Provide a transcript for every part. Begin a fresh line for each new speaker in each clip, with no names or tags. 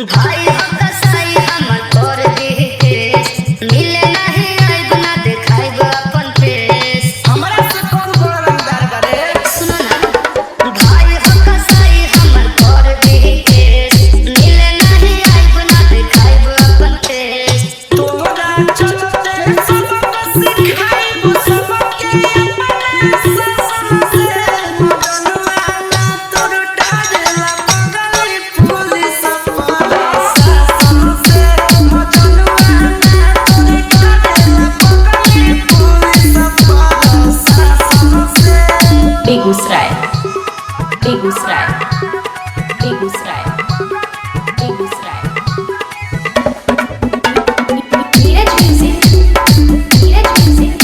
भाई हो कसाई हमर कर देहि केस मिले नहीं आइब ना देखाइब अपन फेस।
हमरा से कौन रंगदार करे?
सुनो ना भाई हो कसाई हमर कर देहि केस मिले नहीं आइब ना देखाइब अपन फेस।
तोरा चलते सबक सिखाइब सबके अपने ससन से मगनुआ ना तोर डारेला बगल पुलिस वाला ससन से मगनुआ ना तोर डारेला बगल पुलिस वाला ससन से।
Begusarai Begusarai Begusarai Begusarai Neeraj music Neeraj music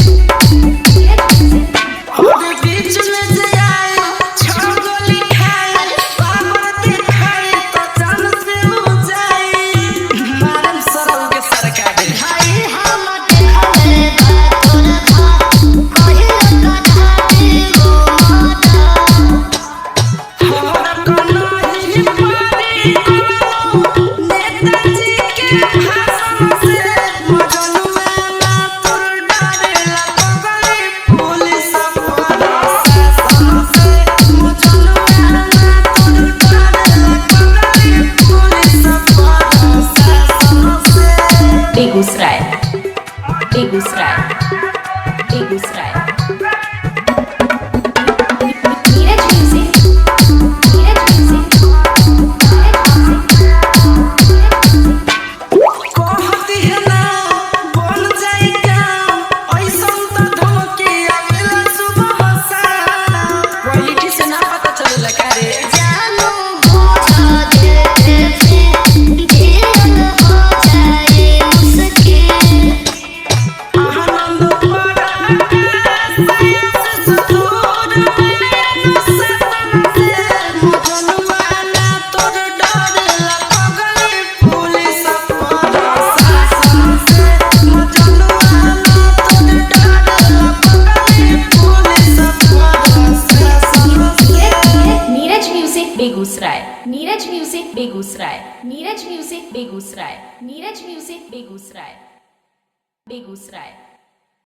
Neeraj music
ओरे बीच में जे आए छह गोली खाए पावर दिखाए तो जान से हो जाए मारम सरल के सरकार।
भाई हम देखले बा तोर खा कहियो कथा दिगो माता।
हमरा कोनो ही पारी कोनो नेताजी के भाषण से मगनुआ ना तोर डारेला बगल पुलिस वाला शासन से मगनुआ ना तोर डारेला बगल पुलिस वाला शासन से।
बेगूसराय बेगूसराय बेगूसराय नीरज म्यूजिक नीरज म्यूजिक
कहती है ना बन जाई काम ऐसन त धमकी आवेला सुबह शाम क्वालिटी से ना पता चलेला का रे।
जानू बुझा देते जीवन हो जाए मुश्किल।
आनंद पड़ा से सुदूर में सतन से मगनुआ ना तोर डारेला बगल पुलिस वाला शासन से मगनुआ ना तोर डारेला बगल पुलिस वाला शासन से।
Neeraj music Begusarai Neeraj music Begusarai Neeraj music Begusarai Neeraj music Begusarai Begusarai